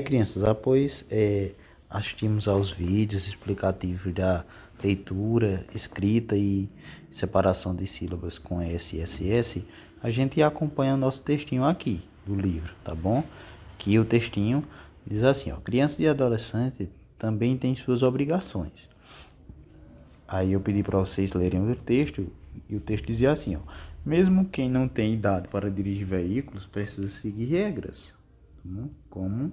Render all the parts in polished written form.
Crianças, após assistimos aos vídeos explicativos da leitura, escrita e separação de sílabas com S e SS, a gente acompanha o nosso textinho aqui do livro, tá bom? Que o textinho diz assim, ó, crianças e adolescentes também têm suas obrigações. Aí eu pedi para vocês lerem o texto e o texto dizia assim, ó, mesmo quem não tem idade para dirigir veículos precisa seguir regras, tá bom? Como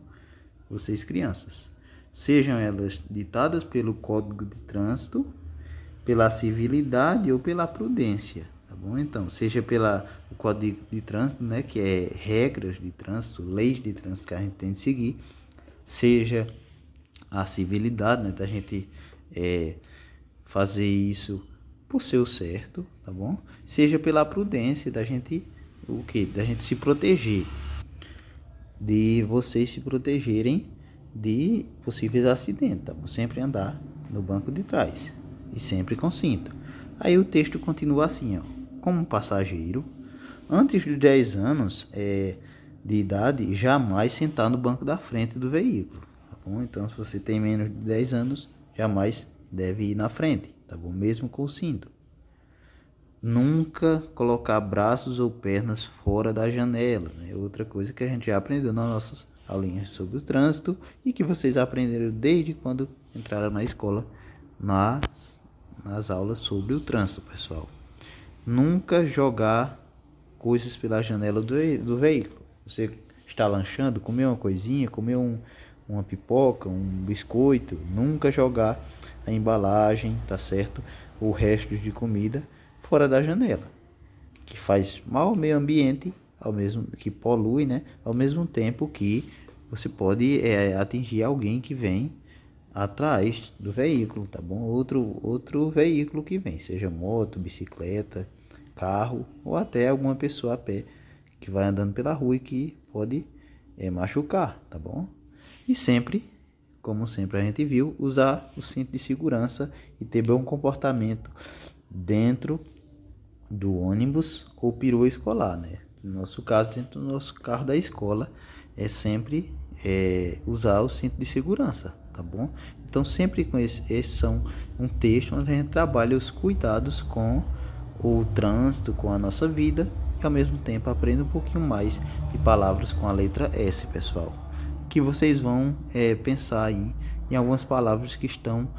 vocês crianças, sejam elas ditadas pelo Código de Trânsito, pela civilidade ou pela prudência, tá bom? Então, seja pela o Código de Trânsito, né, que é regras de trânsito, leis de trânsito que a gente tem de seguir, seja a civilidade, né, da gente fazer isso por ser o certo, tá bom? Seja pela prudência da gente da gente se proteger, de vocês se protegerem de possíveis acidentes, tá? Sempre andar no banco de trás e sempre com cinto. Aí o texto continua assim, ó. Como passageiro, antes de 10 anos de idade, jamais sentar no banco da frente do veículo, tá bom? Então, se você tem menos de 10 anos, jamais deve ir na frente, tá bom? Mesmo com o cinto. Nunca colocar braços ou pernas fora da janela, né? Outra coisa que a gente já aprendeu nas nossas aulinhas sobre o trânsito e que vocês aprenderam desde quando entraram na escola, nas aulas sobre o trânsito, pessoal. Nunca jogar coisas pela janela do veículo. Você está lanchando, comer uma coisinha, comer uma pipoca, um biscoito, nunca jogar a embalagem, tá certo? O resto de comida fora da janela, que faz mal ao meio ambiente, que polui, né? Ao mesmo tempo que você pode atingir alguém que vem atrás do veículo, tá bom? Outro veículo que vem, seja moto, bicicleta, carro ou até alguma pessoa a pé que vai andando pela rua e que pode machucar, tá bom? E sempre, como sempre a gente viu, usar o cinto de segurança e ter bom comportamento dentro do ônibus ou perua escolar, né? No nosso caso, dentro do nosso carro da escola, é sempre usar o cinto de segurança, tá bom? Então, sempre com esse são um texto onde a gente trabalha os cuidados com o trânsito, com a nossa vida e ao mesmo tempo aprende um pouquinho mais de palavras com a letra S, pessoal. Que vocês vão pensar aí em algumas palavras que estão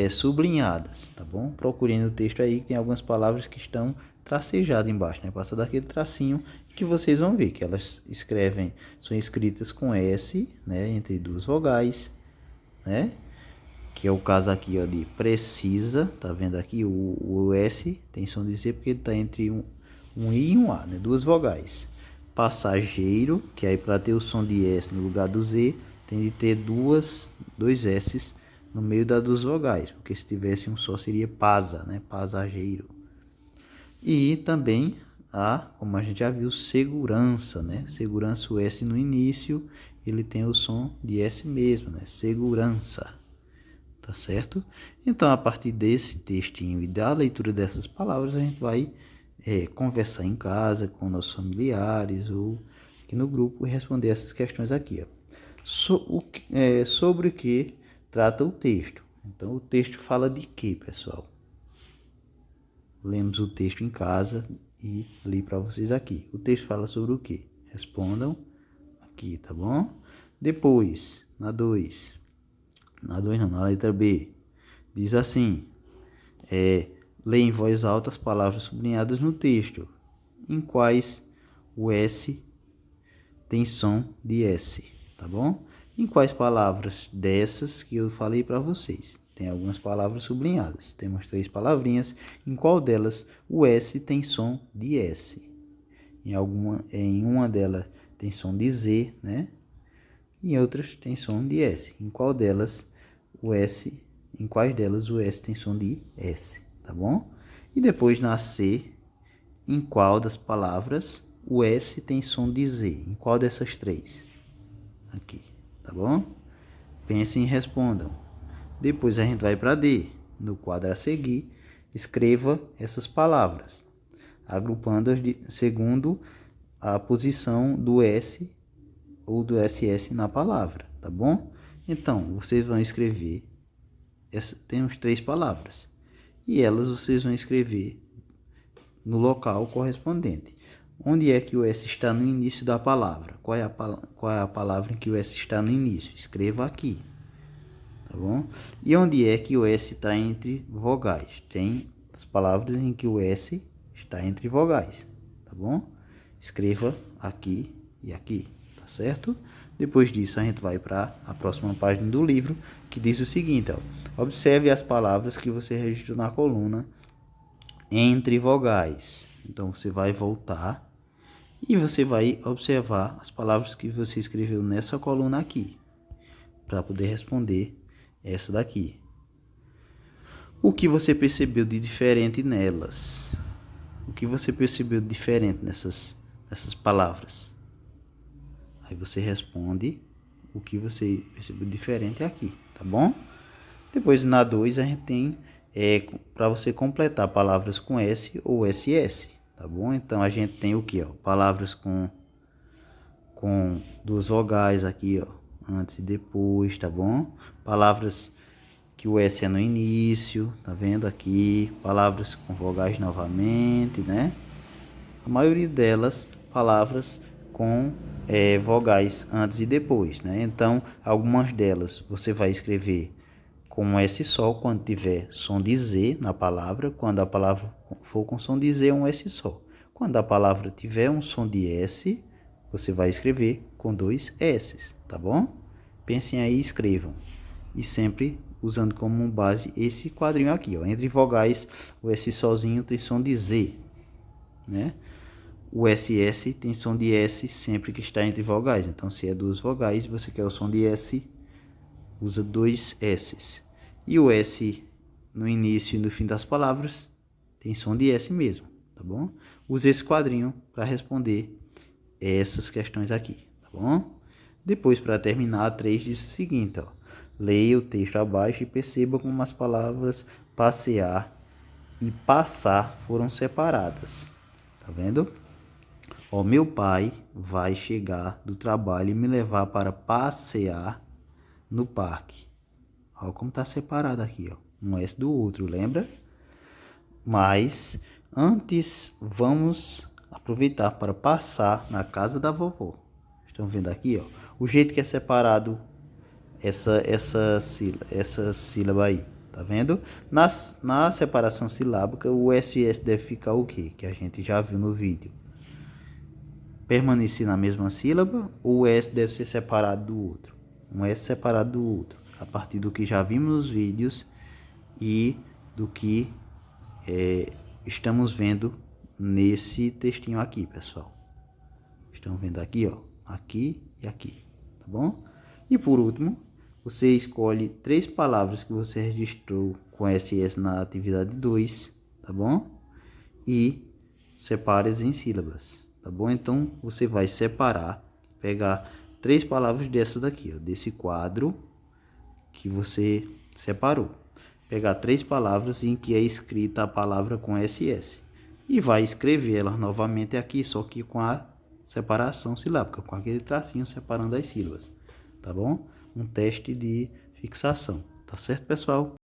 sublinhadas, tá bom? Procurem no texto aí que tem algumas palavras que estão tracejadas embaixo, né? Passa daquele tracinho que vocês vão ver que elas são escritas com S, né? Entre duas vogais, né? Que é o caso aqui, ó, de precisa, tá vendo aqui? O S tem som de Z porque ele tá entre um I e um A, né? Duas vogais. Passageiro, que aí para ter o som de S no lugar do Z, tem de ter dois S's no meio das duas vogais, porque se tivesse um só seria pasa, né? Passageiro. E também como a gente já viu, segurança, né? Segurança, o S no início, ele tem o som de S mesmo, né? Segurança, tá certo? Então, a partir desse textinho e da leitura dessas palavras, a gente vai conversar em casa com nossos familiares ou aqui no grupo e responder essas questões aqui, ó. Sobre o que trata o texto. Então, o texto fala de quê, pessoal? Lemos o texto em casa e li para vocês aqui. O texto fala sobre o quê? Respondam aqui, tá bom? Depois, na letra B, diz assim, lê em voz alta as palavras sublinhadas no texto, em quais o S tem som de S, tá bom? Em quais palavras dessas que eu falei para vocês? Tem algumas palavras sublinhadas. Temos 3 palavrinhas. Em qual delas o S tem som de S? Em uma delas tem som de Z, né? Em outras tem som de S. Em quais delas o S tem som de S, tá bom? E depois na C, em qual das palavras o S tem som de Z? Em qual dessas 3? Aqui, tá bom? Pensem e respondam. Depois a gente vai para D. No quadro a seguir, escreva essas palavras, agrupando-as segundo a posição do S ou do SS na palavra, tá bom? Então, vocês vão escrever, temos 3 palavras, e elas vocês vão escrever no local correspondente. Onde é que o S está no início da palavra? Qual é a palavra em que o S está no início? Escreva aqui, tá bom? E onde é que o S está entre vogais? Tem as palavras em que o S está entre vogais, tá bom? Escreva aqui e aqui, tá certo? Depois disso, a gente vai para a próxima página do livro, que diz o seguinte, ó: observe as palavras que você registrou na coluna entre vogais. Então, você vai voltar e você vai observar as palavras que você escreveu nessa coluna aqui, para poder responder essa daqui. O que você percebeu de diferente nelas? O que você percebeu de diferente nessas palavras? Aí você responde o que você percebeu diferente aqui, tá bom? Depois na 2 a gente tem para você completar palavras com S ou SS, tá bom? Então a gente tem o que, ó? Palavras com 2 vogais aqui, ó, antes e depois, tá bom? Palavras que o S é no início, tá vendo aqui? Palavras com vogais novamente, né? A maioria delas, palavras com vogais antes e depois, né? Então, algumas delas você vai escrever com um S só quando tiver som de Z na palavra. Quando a palavra for com som de Z, um S só. Quando a palavra tiver um som de S, você vai escrever com 2 S, tá bom? Pensem aí e escrevam. E sempre usando como base esse quadrinho aqui, ó. Entre vogais, o S sozinho tem som de Z, né? O SS tem som de S sempre que está entre vogais. Então, se é 2 vogais e você quer o som de S, usa 2 S's. E o S no início e no fim das palavras tem som de S mesmo, tá bom? Use esse quadrinho para responder essas questões aqui, tá bom? Depois, para terminar, a 3 diz o seguinte, ó: leia o texto abaixo e perceba como as palavras passear e passar foram separadas. Tá vendo? Ó, meu pai vai chegar do trabalho e me levar para passear no parque. Ó, como tá separado aqui, ó, um S do outro, lembra? Mas antes vamos aproveitar para passar na casa da vovó. Estão vendo aqui, ó, o jeito que é separado essa sílaba aí, tá vendo? Na separação silábica, o SS deve ficar o quê? Que a gente já viu no vídeo. Permanecer na mesma sílaba, ou o S deve ser separado do outro? Um S separado do outro, a partir do que já vimos nos vídeos e do que estamos vendo nesse textinho aqui, pessoal. Estão vendo aqui, ó, aqui e aqui, tá bom? E por último, você escolhe 3 palavras que você registrou com SS na atividade 2, tá bom? E separe-as em sílabas, tá bom? Então, você vai separar, pegar 3 palavras dessa daqui, ó, desse quadro que você separou. Pegar 3 palavras em que é escrita a palavra com SS. E vai escrever elas novamente aqui, só que com a separação silábica, com aquele tracinho separando as sílabas, tá bom? Um teste de fixação, tá certo, pessoal?